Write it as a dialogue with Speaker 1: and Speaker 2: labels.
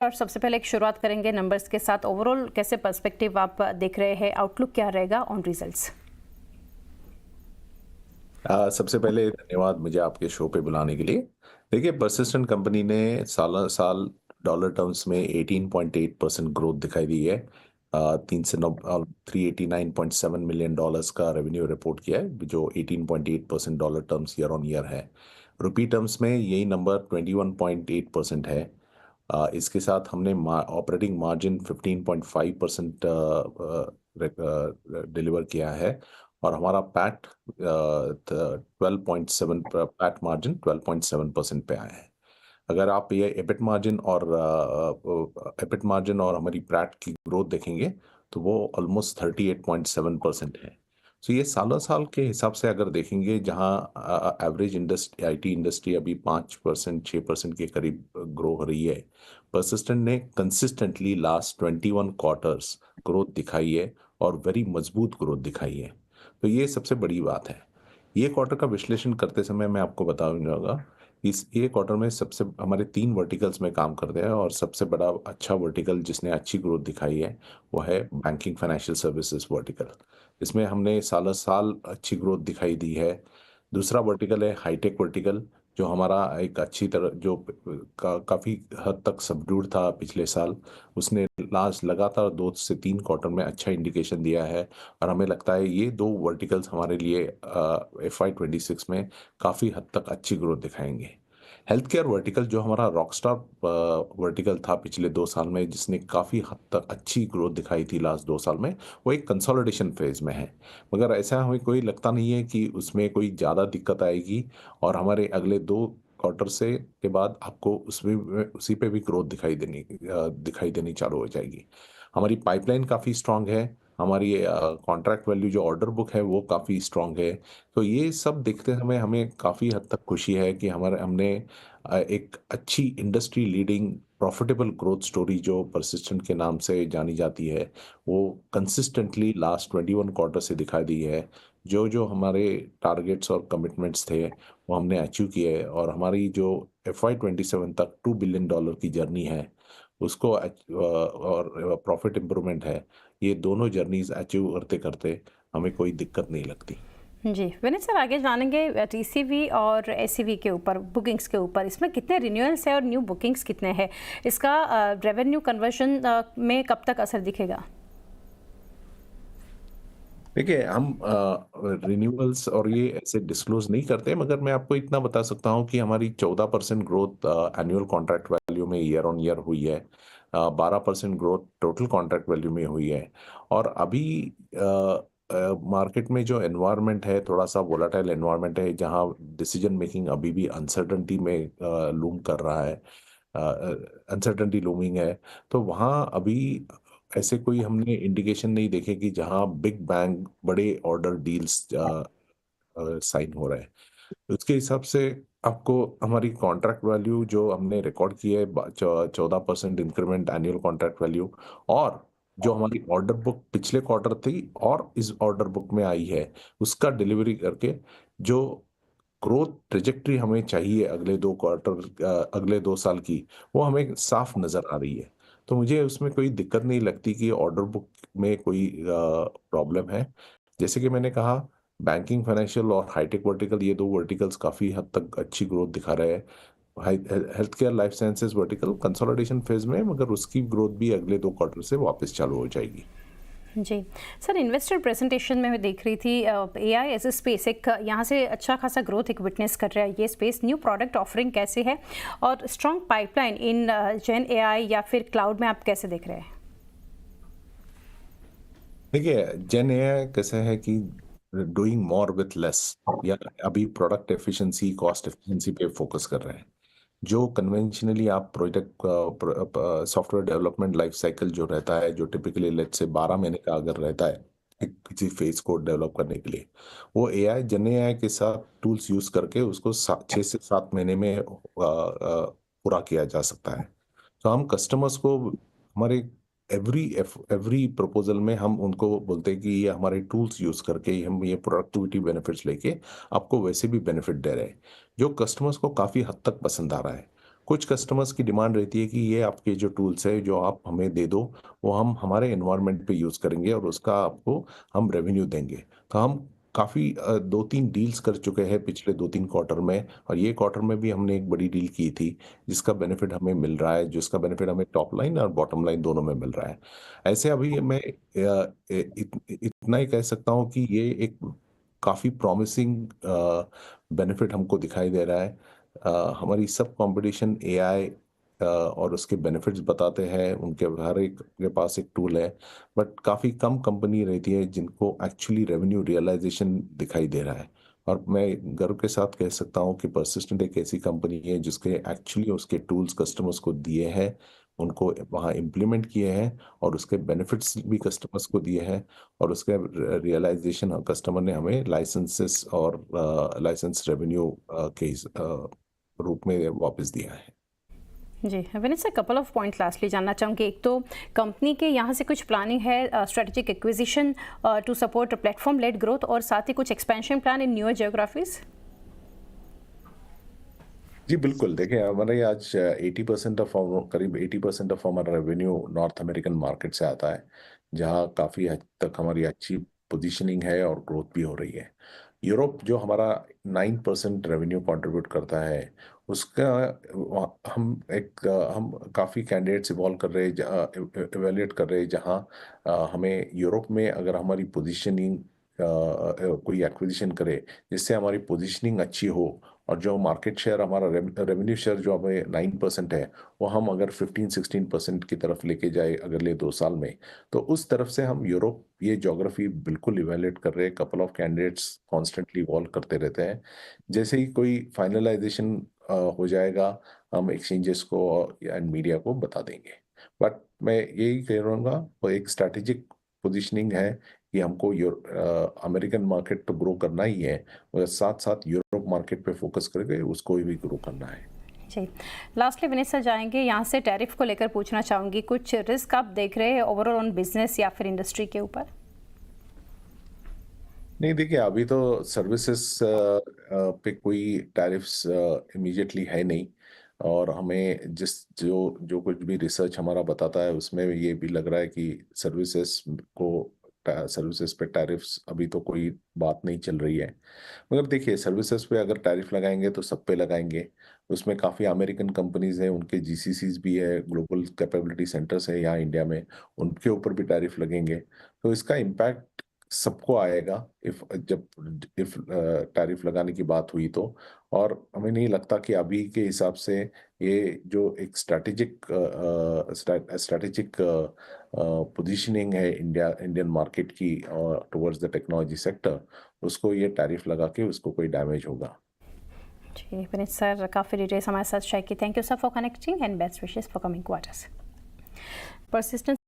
Speaker 1: और सबसे पहले एक शुरुआत करेंगे नंबर्स के साथ। ओवरऑल कैसे पर्सपेक्टिव आप देख रहे हैं, आउटलुक क्या रहेगा ऑन रिजल्ट्स?
Speaker 2: सबसे पहले धन्यवाद मुझे आपके शो पे बुलाने के लिए। देखिए, परसिस्टेंट कंपनी ने साल साल डॉलर टर्म्स में 18.8% ग्रोथ दिखाई दी है। 3 से 9 $389.7 मिलियन का रेवेन्यू रिपोर्ट किया है, जो 18.8% dollar terms year on year है। रुपी टर्म्स में यही नंबर 21.8% है। इसके साथ हमने ऑपरेटिंग मार्जिन 15.5% डिलीवर किया है और हमारा पैट 12.7 पैट मार्जिन 12.7% पे आया है। अगर आप ये एबिट मार्जिन और हमारी पैट की ग्रोथ देखेंगे तो वो ऑलमोस्ट 38.7% है। सो ये सालों साल के हिसाब से अगर देखेंगे, जहाँ एवरेज इंडस्ट्री आईटी इंडस्ट्री अभी 5% 6% के करीब ग्रो हो रही है, परसिस्टेंट ने कंसिस्टेंटली लास्ट 21 क्वार्टर्स ग्रोथ दिखाई है और वेरी मजबूत ग्रोथ दिखाई है। तो ये सबसे बड़ी बात है। ये क्वार्टर का विश्लेषण करते समय मैं आपको बताऊंगा, इस ये क्वार्टर में सबसे हमारे 3 वर्टिकल्स में काम करते हैं और सबसे बड़ा अच्छा वर्टिकल जिसने अच्छी ग्रोथ दिखाई है वो है बैंकिंग फाइनेंशियल सर्विसेज वर्टिकल। इसमें हमने सालों साल अच्छी ग्रोथ दिखाई दी है। दूसरा वर्टिकल है हाईटेक वर्टिकल, जो हमारा एक अच्छी तरह जो काफ़ी हद तक सबड्यूड था पिछले साल, उसने लास्ट लगातार 2 से 3 क्वार्टर में अच्छा इंडिकेशन दिया है और हमें लगता है ये 2 वर्टिकल्स हमारे लिए FY 26 में काफ़ी हद तक अच्छी ग्रोथ दिखाएंगे। हेल्थ केयर वर्टिकल जो हमारा रॉकस्टार वर्टिकल था पिछले 2 साल में, जिसने काफ़ी हद तक अच्छी ग्रोथ दिखाई थी लास्ट 2 साल में, वो एक कंसोलिडेशन फेज में है। मगर ऐसा हमें कोई लगता नहीं है कि उसमें कोई ज़्यादा दिक्कत आएगी और हमारे अगले 2 क्वार्टर से के बाद आपको उसमें उसी पे भी ग्रोथ दिखाई देनी चालू हो जाएगी। हमारी पाइपलाइन काफ़ी स्ट्रांग है। हमारी कॉन्ट्रैक्ट वैल्यू जो ऑर्डर बुक है वो काफ़ी स्ट्रांग है। तो ये सब देखते समय हमें काफ़ी हद तक खुशी है कि हमने एक अच्छी industry leading profitable growth story जो परसिस्टेंट के नाम से जानी जाती है, वो कंसिस्टेंटली लास्ट 21 क्वार्टर से दिखाई दी है। जो जो हमारे टारगेट्स और कमिटमेंट्स थे वो हमने अचीव किए हैं और हमारी जो FY 27 तक $2 बिलियन की जर्नी है उसको और प्रॉफिट इम्प्रूवमेंट है, ये दोनों जर्नीज अचीव करते करते हमें कोई दिक्कत नहीं लगती।
Speaker 1: जी विनीत सर, आगे जानेंगे टीसीवी और एसीवी के ऊपर, बुकिंग्स के ऊपर। इसमें कितने रिन्यूअल्स है और न्यू बुकिंग्स कितने हैं? इसका रेवेन्यू कन्वर्जन में कब तक असर दिखेगा?
Speaker 2: देखिए, हम रिन्यूअल्स और ये ऐसे डिस्क्लोज नहीं करते, मगर मैं आपको इतना बता सकता हूँ कि हमारी 14% ग्रोथ एनुअल कॉन्ट्रैक्ट वैल्यू में ईयर ऑन ईयर हुई है। 12% ग्रोथ टोटल कॉन्ट्रैक्ट वैल्यू में हुई है। और अभी मार्केट में जो एनवायरनमेंट है, थोड़ा सा वोलाटाइल एनवायरनमेंट है, जहाँ डिसीजन मेकिंग अभी भी अनसर्टनिटी में लूम कर रहा है, अनसर्टनिटी लूमिंग है। तो वहाँ अभी ऐसे कोई हमने इंडिकेशन नहीं देखे कि जहां बिग बैंग बड़े ऑर्डर डील्स साइन हो रहे हैं। उसके हिसाब से आपको हमारी कॉन्ट्रैक्ट वैल्यू जो हमने रिकॉर्ड की है, 14% इंक्रीमेंट एनुअल कॉन्ट्रैक्ट वैल्यू, और जो हमारी ऑर्डर बुक पिछले क्वार्टर थी और इस ऑर्डर बुक में आई है, उसका डिलीवरी करके जो ग्रोथ ट्रेजेक्ट्री हमें चाहिए अगले 2 साल की, वो हमें साफ नजर आ रही है। तो मुझे उसमें कोई दिक्कत नहीं लगती कि ऑर्डर बुक में कोई प्रॉब्लम है। जैसे कि मैंने कहा, बैंकिंग फाइनेंशियल और हाईटेक वर्टिकल, ये 2 वर्टिकल्स काफ़ी हद तक अच्छी ग्रोथ दिखा रहे हैं। Health care life sciences vertical consolidation phase में है, मगर उसकी ग्रोथ भी अगले 2 क्वार्टर से वापस चालू हो जाएगी।
Speaker 1: जी सर, इन्वेस्टर प्रेजेंटेशन में मैं देख रही थी एआई एज ए स्पेस एक यहाँ से अच्छा खासा ग्रोथ एक विटनेस कर रहा है ये स्पेस। न्यू प्रोडक्ट ऑफरिंग कैसे है और स्ट्रॉन्ग पाइपलाइन इन जेन एआई या फिर क्लाउड में आप कैसे देख रहे हैं?
Speaker 2: देखिए, जेन एआई कैसे है कि डूइंग मोर विथ लेस, या अभी प्रोडक्ट एफिशिएंसी कॉस्ट एफिशिएंसी पे फोकस कर रहे हैं। जो कन्वेंशनली आप project software development life cycle जो रहता है, जो टिपिकली लेट से 12 महीने का अगर रहता है एक किसी फेस कोड डेवलप करने के लिए, वो एआई जन एआई के साथ टूल्स यूज करके उसको 6 से 7 महीने में पूरा किया जा सकता है। तो हम कस्टमर्स को हमारे एवरी एवरी प्रपोजल में हम उनको बोलते हैं कि ये हमारे टूल्स यूज करके ही हम ये प्रोडक्टिविटी बेनिफिट्स लेके आपको वैसे भी बेनिफिट दे रहे हैं, जो कस्टमर्स को काफी हद तक पसंद आ रहा है। कुछ कस्टमर्स की डिमांड रहती है कि ये आपके जो टूल्स है जो आप हमें दे दो, वो हम हमारे एनवायरनमेंट पे यूज़ करेंगे और उसका आपको हम रेवेन्यू देंगे। तो हम काफ़ी 2-3 डील्स कर चुके हैं पिछले 2-3 क्वार्टर में, और ये क्वार्टर में भी हमने एक बड़ी डील की थी, जिसका बेनिफिट हमें मिल रहा है, जिसका बेनिफिट हमें टॉप लाइन और बॉटम लाइन दोनों में मिल रहा है। ऐसे अभी मैं इतना ही कह सकता हूँ कि ये एक काफ़ी प्रॉमिसिंग बेनिफिट हमको दिखाई दे रहा है। हमारी सब कंपटीशन एआई और उसके बेनिफिट्स बताते हैं, उनके हर एक के पास एक टूल है, बट काफ़ी कम कंपनी रहती है जिनको एक्चुअली रेवेन्यू रियलाइजेशन दिखाई दे रहा है। और मैं गर्व के साथ कह सकता हूँ कि परसिस्टेंट एक ऐसी कंपनी है जिसके एक्चुअली उसके टूल्स कस्टमर्स को दिए हैं, उनको वहाँ इम्प्लीमेंट किए हैं और उसके बेनिफिट्स भी कस्टमर्स को दिए हैं, और उसके रियलाइजेशन कस्टमर ने हमें लाइसेंसेस और लाइसेंस रेवेन्यू के रूप में वापस दिया है।
Speaker 1: जी Vineet sir, couple of point lastly जानना चाहूँगी। एक तो कंपनी के यहाँ से कुछ प्लानिंग है strategic acquisition to support platform led growth, और साथ ही कुछ expansion plan in newer geographies?
Speaker 2: जी बिल्कुल, देखिए हमारे आज 80% ऑफ करीब 80% ऑफ हमारा रेवेन्यू नॉर्थ अमेरिकन मार्केट से आता है, जहाँ काफ़ी हद तक हमारी अच्छी पोजीशनिंग है और ग्रोथ भी हो रही है। यूरोप जो हमारा 9% रेवेन्यू कंट्रीब्यूट करता है, उसका हम काफ़ी कैंडिडेट्स इवॉल्व कर रहे हैं, इवेल्युएट कर रहे हैं, जहाँ हमें यूरोप में अगर हमारी पोजीशनिंग कोई एक्विजिशन करे जिससे हमारी पोजीशनिंग अच्छी हो, और जो मार्केट शेयर हमारा रेवेन्यू शेयर जो हमें 9% है, वो हम अगर 15-16% की तरफ लेके जाए अगले 2 साल में, तो उस तरफ से हम यूरोप ये ज्योग्राफी बिल्कुल इवेल्युएट कर रहे हैं। Couple of candidates constantly evolve करते रहते हैं। जैसे ही कोई फाइनलाइजेशन हो जाएगा, हम एक्सचेंजेस को एंड मीडिया को बता देंगे। बट मैं यही कह रहूँगा, वो एक स्ट्रैटेजिक पोजीशनिंग है कि हमको अमेरिकन मार्केट तो ग्रो करना ही है, और साथ साथ यूरोप मार्केट पे फोकस करके उसको भी ग्रो करना है।
Speaker 1: जी, लास्टली विनीत सर जाएंगे, यहाँ से टैरिफ को लेकर पूछना चाहूँगी, कुछ रिस्क आप देख रहे हैं ओवरऑल ऑन बिजनेस या फिर इंडस्ट्री के ऊपर?
Speaker 2: नहीं देखिए, अभी तो सर्विसेज पे कोई टैरिफ्स इमीडिएटली है नहीं, और हमें जिस जो जो कुछ भी रिसर्च हमारा बताता है उसमें ये भी लग रहा है कि सर्विसेज पे टैरिफ्स अभी तो कोई बात नहीं चल रही है। मगर देखिए, सर्विसेज पे अगर टैरिफ लगाएंगे तो सब पे लगाएंगे। उसमें काफ़ी अमेरिकन कंपनीज हैं, उनके जीसीसीज भी है, ग्लोबल कैपेबिलिटी सेंटर्स है यहाँ इंडिया में, उनके ऊपर भी टैरिफ लगेंगे। तो इसका इम्पैक्ट सबको आएगा इफ टैरिफ लगाने की बात हुई तो। और हमें नहीं लगता कि अभी के हिसाब से ये जो एक स्ट्रैटेजिक पोजीशनिंग है इंडियन मार्केट की टुवर्ड्स द टेक्नोलॉजी सेक्टर, उसको ये टैरिफ लगा के उसको कोई डैमेज होगा।
Speaker 1: जी विनीत सर, काफ़ी डिटेल्स हमारे साथ शेयर की। Thank you sir for connecting and best wishes for coming quarters. Persistent